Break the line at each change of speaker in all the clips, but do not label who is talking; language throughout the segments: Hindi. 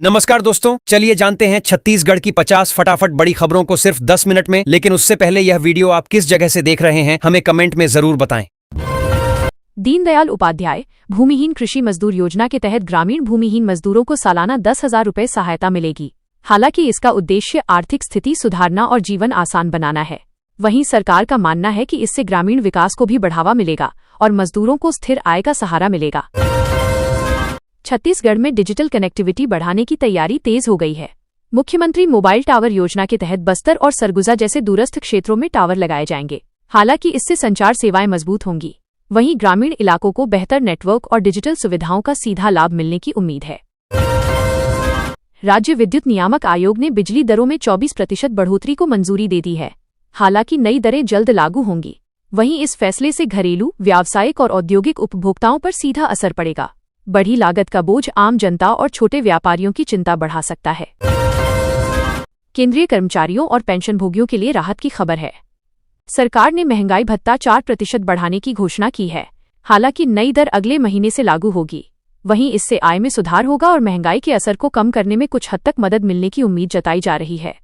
नमस्कार दोस्तों, चलिए जानते हैं छत्तीसगढ़ की 50 फटाफट बड़ी खबरों को सिर्फ 10 मिनट में। लेकिन उससे पहले यह वीडियो आप किस जगह से देख रहे हैं हमें कमेंट में जरूर बताएं।
दीनदयाल उपाध्याय भूमिहीन कृषि मजदूर योजना के तहत ग्रामीण भूमिहीन मजदूरों को सालाना 10,000 रुपये सहायता मिलेगी। हालांकि इसका उद्देश्य आर्थिक स्थिति सुधारना और जीवन आसान बनाना है। वहीं सरकार का मानना है कि इससे ग्रामीण विकास को भी बढ़ावा मिलेगा और मजदूरों को स्थिर आय का सहारा मिलेगा। छत्तीसगढ़ में डिजिटल कनेक्टिविटी बढ़ाने की तैयारी तेज हो गई है। मुख्यमंत्री मोबाइल टावर योजना के तहत बस्तर और सरगुजा जैसे दूरस्थ क्षेत्रों में टावर लगाए जाएंगे। हालांकि इससे संचार सेवाएं मजबूत होंगी। वहीं ग्रामीण इलाकों को बेहतर नेटवर्क और डिजिटल सुविधाओं का सीधा लाभ मिलने की उम्मीद है। राज्य विद्युत नियामक आयोग ने बिजली दरों में 24% बढ़ोतरी को मंजूरी दे दी है। हालांकि नई दरें जल्द लागू होंगी। वहीं इस फैसले से घरेलू, व्यावसायिक और औद्योगिक उपभोक्ताओं पर सीधा असर पड़ेगा। बढ़ी लागत का बोझ आम जनता और छोटे व्यापारियों की चिंता बढ़ा सकता है। केंद्रीय कर्मचारियों और पेंशनभोगियों के लिए राहत की खबर है। सरकार ने महंगाई भत्ता 4% बढ़ाने की घोषणा की है। हालांकि नई दर अगले महीने से लागू होगी। वहीं इससे आय में सुधार होगा और महंगाई के असर को कम करने में कुछ हद तक मदद मिलने की उम्मीद जताई जा रही है।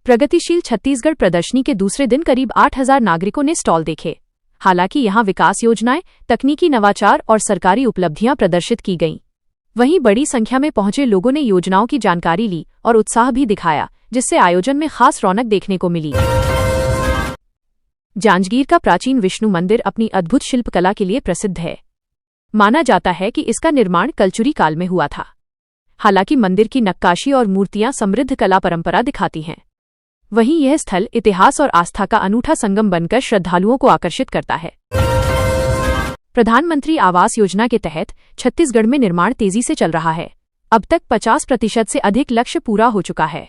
प्रगतिशील छत्तीसगढ़ प्रदर्शनी के दूसरे दिन करीब 8,000 नागरिकों ने स्टॉल देखे। हालांकि यहां विकास योजनाएं, तकनीकी नवाचार और सरकारी उपलब्धियां प्रदर्शित की गईं। वहीं बड़ी संख्या में पहुंचे लोगों ने योजनाओं की जानकारी ली और उत्साह भी दिखाया, जिससे आयोजन में खास रौनक देखने को मिली। जांजगीर का प्राचीन विष्णु मंदिर अपनी अद्भुत शिल्पकला के लिए प्रसिद्ध है। माना जाता है कि इसका निर्माण कलचुरी काल में हुआ था। हालांकि मंदिर की नक्काशी और मूर्तियां समृद्ध कला परंपरा दिखाती हैं। वहीं यह स्थल इतिहास और आस्था का अनूठा संगम बनकर श्रद्धालुओं को आकर्षित करता है। प्रधानमंत्री आवास योजना के तहत छत्तीसगढ़ में निर्माण तेजी से चल रहा है। अब तक 50% से अधिक लक्ष्य पूरा हो चुका है।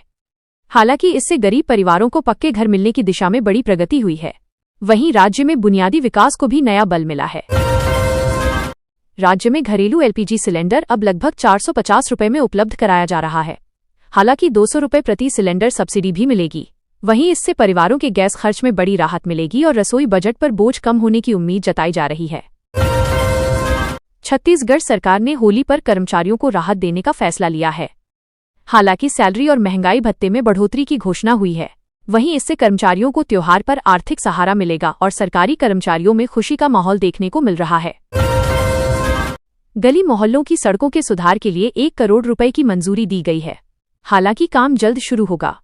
हालांकि इससे गरीब परिवारों को पक्के घर मिलने की दिशा में बड़ी प्रगति हुई है। वहीं राज्य में बुनियादी विकास को भी नया बल मिला है। राज्य में घरेलू एलपीजी सिलेंडर अब लगभग 450 रुपये में उपलब्ध कराया जा रहा है। हालांकि 200 रुपये प्रति सिलेंडर सब्सिडी भी मिलेगी। वहीं इससे परिवारों के गैस खर्च में बड़ी राहत मिलेगी और रसोई बजट पर बोझ कम होने की उम्मीद जताई जा रही है। छत्तीसगढ़ सरकार ने होली पर कर्मचारियों को राहत देने का फैसला लिया है। हालांकि सैलरी और महंगाई भत्ते में बढ़ोतरी की घोषणा हुई है। वहीं इससे कर्मचारियों को त्योहार पर आर्थिक सहारा मिलेगा और सरकारी कर्मचारियों में खुशी का माहौल देखने को मिल रहा है। गली मोहल्लों की सड़कों के सुधार के लिए 1 करोड़ रुपए की मंजूरी दी गई है। हालांकि काम जल्द शुरू होगा।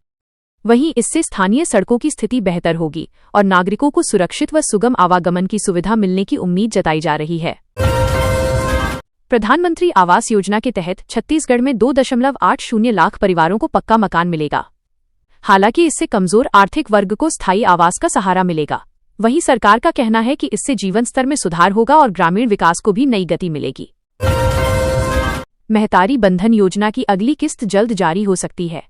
वहीं इससे स्थानीय सड़कों की स्थिति बेहतर होगी और नागरिकों को सुरक्षित व सुगम आवागमन की सुविधा मिलने की उम्मीद जताई जा रही है। प्रधानमंत्री आवास योजना के तहत छत्तीसगढ़ में 2.80 लाख परिवारों को पक्का मकान मिलेगा। हालांकि इससे कमजोर आर्थिक वर्ग को स्थायी आवास का सहारा मिलेगा। वहीं सरकार का कहना है कि इससे जीवन स्तर में सुधार होगा और ग्रामीण विकास को भी नई गति मिलेगी। महतारी बंधन योजना की अगली किस्त जल्द जारी हो सकती है।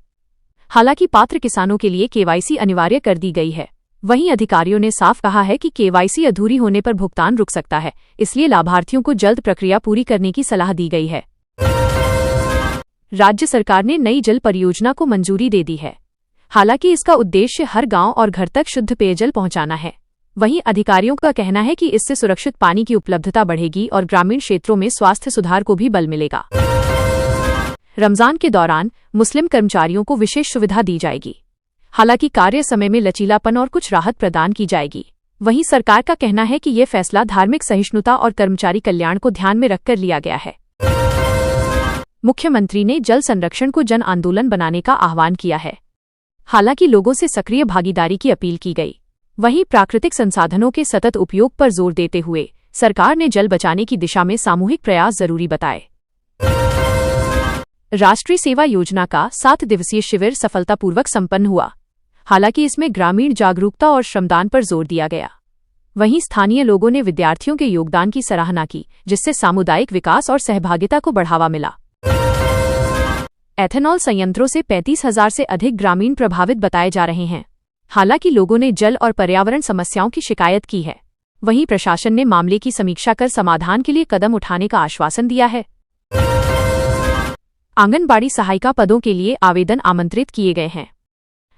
हालांकि पात्र किसानों के लिए केवाईसी अनिवार्य कर दी गई है। वहीं अधिकारियों ने साफ कहा है कि केवाईसी अधूरी होने पर भुगतान रुक सकता है, इसलिए लाभार्थियों को जल्द प्रक्रिया पूरी करने की सलाह दी गई है। राज्य सरकार ने नई जल परियोजना को मंजूरी दे दी है। हालांकि इसका उद्देश्य हर गांव और घर तक शुद्ध पेयजल पहुंचाना है। वहीं अधिकारियों का कहना है कि इससे सुरक्षित पानी की उपलब्धता बढ़ेगी और ग्रामीण क्षेत्रों में स्वास्थ्य सुधार को भी बल मिलेगा। रमजान के दौरान मुस्लिम कर्मचारियों को विशेष सुविधा दी जाएगी। हालांकि कार्य समय में लचीलापन और कुछ राहत प्रदान की जाएगी। वहीं सरकार का कहना है कि यह फैसला धार्मिक सहिष्णुता और कर्मचारी कल्याण को ध्यान में रखकर लिया गया है। मुख्यमंत्री ने जल संरक्षण को जन आंदोलन बनाने का आह्वान किया है। हालांकि लोगों से सक्रिय भागीदारी की अपील की गई। वहीं प्राकृतिक संसाधनों के सतत उपयोग पर जोर देते हुए सरकार ने जल बचाने की दिशा में सामूहिक प्रयास जरूरी बताए। राष्ट्रीय सेवा योजना का 7 दिवसीय शिविर सफलतापूर्वक संपन्न हुआ। हालांकि इसमें ग्रामीण जागरूकता और श्रमदान पर जोर दिया गया। वहीं स्थानीय लोगों ने विद्यार्थियों के योगदान की सराहना की, जिससे सामुदायिक विकास और सहभागिता को बढ़ावा मिला। एथेनॉल संयंत्रों से 35,000 से अधिक ग्रामीण प्रभावित बताए जा रहे हैं। हालांकि लोगों ने जल और पर्यावरण समस्याओं की शिकायत की है। वहीं प्रशासन ने मामले की समीक्षा कर समाधान के लिए कदम उठाने का आश्वासन दिया है। आंगनबाड़ी सहायिका पदों के लिए आवेदन आमंत्रित किए गए हैं।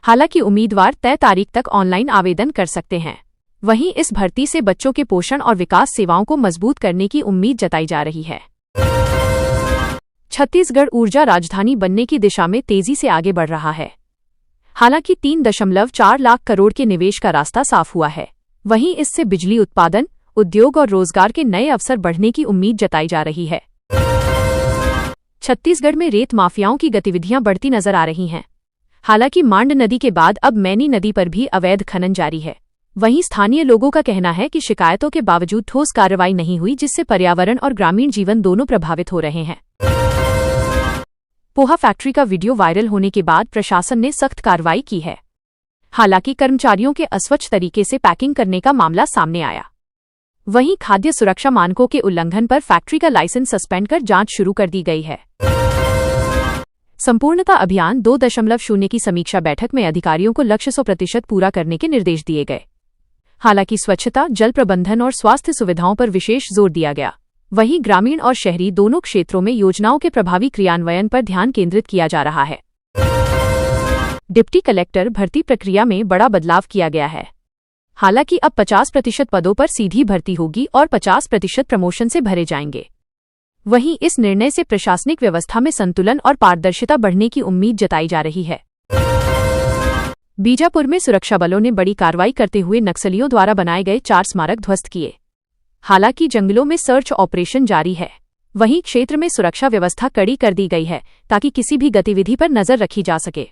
हालांकि उम्मीदवार तय तारीख तक ऑनलाइन आवेदन कर सकते हैं। वहीं इस भर्ती से बच्चों के पोषण और विकास सेवाओं को मजबूत करने की उम्मीद जताई जा रही है। छत्तीसगढ़ ऊर्जा राजधानी बनने की दिशा में तेजी से आगे बढ़ रहा है। हालांकि 3.4 लाख करोड़ के निवेश का रास्ता साफ हुआ है। वहीं इससे बिजली उत्पादन, उद्योग और रोजगार के नए अवसर बढ़ने की उम्मीद जताई जा रही है। छत्तीसगढ़ में रेत माफियाओं की गतिविधियां बढ़ती नजर आ रही हैं। हालांकि मांड नदी के बाद अब मैनी नदी पर भी अवैध खनन जारी है। वहीं स्थानीय लोगों का कहना है कि शिकायतों के बावजूद ठोस कार्रवाई नहीं हुई, जिससे पर्यावरण और ग्रामीण जीवन दोनों प्रभावित हो रहे हैं। पोहा फैक्ट्री का वीडियो वायरल होने के बाद प्रशासन ने सख्त कार्रवाई की है। हालांकि कर्मचारियों के अस्वच्छ तरीके से पैकिंग करने का मामला सामने आया। वहीं खाद्य सुरक्षा मानकों के उल्लंघन पर फैक्ट्री का लाइसेंस सस्पेंड कर जांच शुरू कर दी गई है। संपूर्णता अभियान 2.0 की समीक्षा बैठक में अधिकारियों को लक्ष्य 100% पूरा करने के निर्देश दिए गए। हालांकि स्वच्छता, जल प्रबंधन और स्वास्थ्य सुविधाओं पर विशेष जोर दिया गया। वहीं ग्रामीण और शहरी दोनों क्षेत्रों में योजनाओं के प्रभावी क्रियान्वयन पर ध्यान केंद्रित किया जा रहा है। डिप्टी कलेक्टर भर्ती प्रक्रिया में बड़ा बदलाव किया गया है। हालांकि अब 50% पदों पर सीधी भर्ती होगी और 50% प्रमोशन से भरे जाएंगे। वहीं इस निर्णय से प्रशासनिक व्यवस्था में संतुलन और पारदर्शिता बढ़ने की उम्मीद जताई जा रही है। बीजापुर में सुरक्षा बलों ने बड़ी कार्रवाई करते हुए नक्सलियों द्वारा बनाए गए 4 स्मारक ध्वस्त किए। हालांकि जंगलों में सर्च ऑपरेशन जारी है। वहीं क्षेत्र में सुरक्षा व्यवस्था कड़ी कर दी गई है ताकि किसी भी गतिविधि पर नजर रखी जा सके।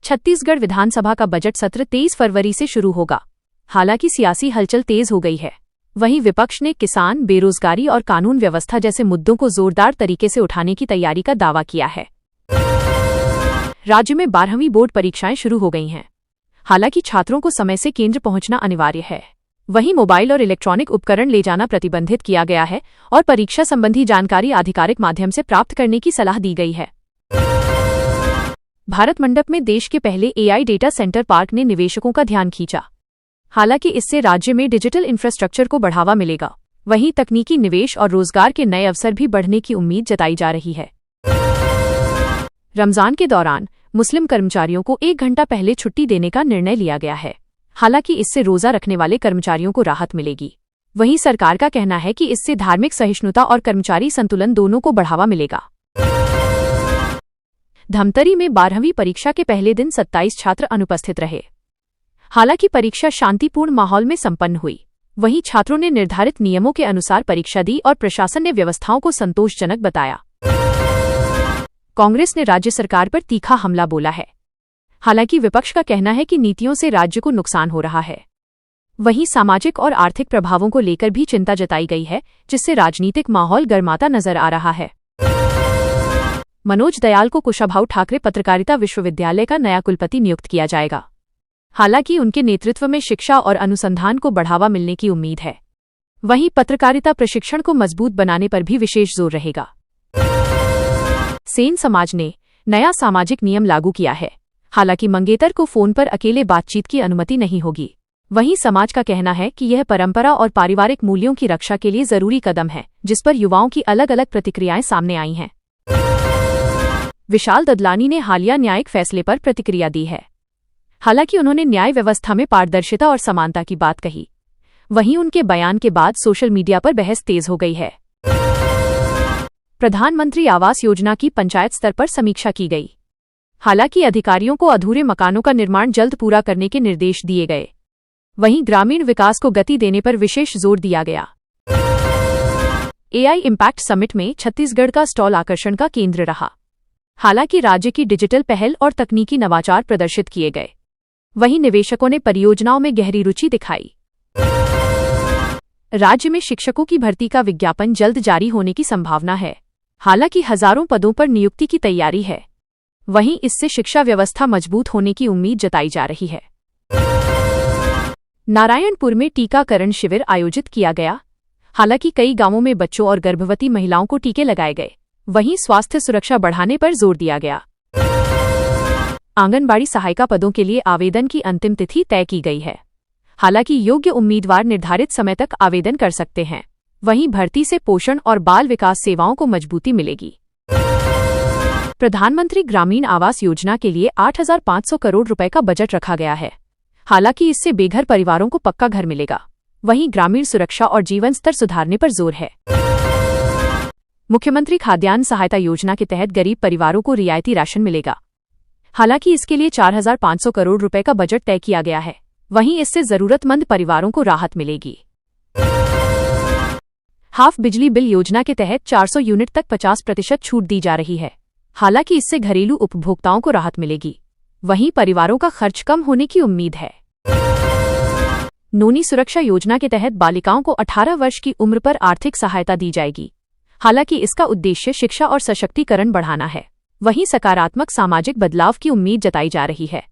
छत्तीसगढ़ विधानसभा का बजट सत्र 23 फरवरी से शुरू होगा। हालांकि सियासी हलचल तेज हो गई है। वहीं विपक्ष ने किसान, बेरोजगारी और कानून व्यवस्था जैसे मुद्दों को जोरदार तरीके से उठाने की तैयारी का दावा किया है। राज्य में 12वीं बोर्ड परीक्षाएं शुरू हो गई हैं। हालांकि छात्रों को समय से केंद्र पहुंचना अनिवार्य है। वहीं मोबाइल और इलेक्ट्रॉनिक उपकरण ले जाना प्रतिबंधित किया गया है और परीक्षा संबंधी जानकारी आधिकारिक माध्यम से प्राप्त करने की सलाह दी गई है। भारत मंडप में देश के पहले AI डेटा सेंटर पार्क ने निवेशकों का ध्यान खींचा। हालांकि इससे राज्य में डिजिटल इंफ्रास्ट्रक्चर को बढ़ावा मिलेगा। वहीं तकनीकी निवेश और रोजगार के नए अवसर भी बढ़ने की उम्मीद जताई जा रही है। रमजान के दौरान मुस्लिम कर्मचारियों को 1 घंटा पहले छुट्टी देने का निर्णय लिया गया है। हालांकि इससे रोजा रखने वाले कर्मचारियों को राहत मिलेगी। वहीं सरकार का कहना है कि इससे धार्मिक सहिष्णुता और कर्मचारी संतुलन दोनों को बढ़ावा मिलेगा। धमतरी में 12वीं परीक्षा के पहले दिन 27 छात्र अनुपस्थित रहे। हालांकि परीक्षा शांतिपूर्ण माहौल में संपन्न हुई। वहीं छात्रों ने निर्धारित नियमों के अनुसार परीक्षा दी और प्रशासन ने व्यवस्थाओं को संतोषजनक बताया। कांग्रेस ने राज्य सरकार पर तीखा हमला बोला है। हालांकि विपक्ष का कहना है कि नीतियों से राज्य को नुकसान हो रहा है। वहीं सामाजिक और आर्थिक प्रभावों को लेकर भी चिंता जताई गई है, जिससे राजनीतिक माहौल गर्माता नजर आ रहा है। मनोज दयाल को कुशाभाऊ ठाकरे पत्रकारिता विश्वविद्यालय का नया कुलपति नियुक्त किया जाएगा। हालांकि उनके नेतृत्व में शिक्षा और अनुसंधान को बढ़ावा मिलने की उम्मीद है। वहीं पत्रकारिता प्रशिक्षण को मजबूत बनाने पर भी विशेष जोर रहेगा। सेन समाज ने नया सामाजिक नियम लागू किया है। हालांकि मंगेतर को फोन पर अकेले बातचीत की अनुमति नहीं होगी। वहीं समाज का कहना है कि यह परंपरा और पारिवारिक मूल्यों की रक्षा के लिए जरूरी कदम है, जिस पर युवाओं की अलग अलग प्रतिक्रियाएं सामने आई हैं। विशाल ददलानी ने हालिया न्यायिक फैसले पर प्रतिक्रिया दी है। हालांकि उन्होंने न्याय व्यवस्था में पारदर्शिता और समानता की बात कही। वहीं उनके बयान के बाद सोशल मीडिया पर बहस तेज हो गई है। प्रधानमंत्री आवास योजना की पंचायत स्तर पर समीक्षा की गई। हालांकि अधिकारियों को अधूरे मकानों का निर्माण जल्द पूरा करने के निर्देश दिए गए। वहीं ग्रामीण विकास को गति देने पर विशेष जोर दिया गया। AI इम्पैक्ट समिट में छत्तीसगढ़ का स्टॉल आकर्षण का केंद्र रहा। हालांकि राज्य की डिजिटल पहल और तकनीकी नवाचार प्रदर्शित किए गए। वहीं निवेशकों ने परियोजनाओं में गहरी रुचि दिखाई। राज्य में शिक्षकों की भर्ती का विज्ञापन जल्द जारी होने की संभावना है। हालांकि हजारों पदों पर नियुक्ति की तैयारी है। वहीं इससे शिक्षा व्यवस्था मजबूत होने की उम्मीद जताई जा रही है। नारायणपुर में टीकाकरण शिविर आयोजित किया गया। हालांकि कई गांवों में बच्चों और गर्भवती महिलाओं को टीके लगाए गए। वहीं स्वास्थ्य सुरक्षा बढ़ाने पर जोर दिया गया। आंगनबाड़ी सहायिका पदों के लिए आवेदन की अंतिम तिथि तय की गई है। हालांकि योग्य उम्मीदवार निर्धारित समय तक आवेदन कर सकते हैं। वहीं भर्ती से पोषण और बाल विकास सेवाओं को मजबूती मिलेगी। प्रधानमंत्री ग्रामीण आवास योजना के लिए 8,500 करोड़ रुपए का बजट रखा गया है। हालांकि इससे बेघर परिवारों को पक्का घर मिलेगा। वहीं ग्रामीण सुरक्षा और जीवन स्तर सुधारने पर जोर है। मुख्यमंत्री खाद्यान्न सहायता योजना के तहत गरीब परिवारों को रियायती राशन मिलेगा। हालांकि इसके लिए 4,500 करोड़ रुपए का बजट तय किया गया है। वहीं इससे जरूरतमंद परिवारों को राहत मिलेगी। हाफ बिजली बिल योजना के तहत 400 यूनिट तक 50% छूट दी जा रही है। हालांकि इससे घरेलू उपभोक्ताओं को राहत मिलेगी। वहीं परिवारों का खर्च कम होने की उम्मीद है। नोनी सुरक्षा योजना के तहत बालिकाओं को 18 वर्ष की उम्र पर आर्थिक सहायता दी जाएगी। हालांकि इसका उद्देश्य शिक्षा और सशक्तिकरण बढ़ाना है। वहीं सकारात्मक सामाजिक बदलाव की उम्मीद जताई जा रही है।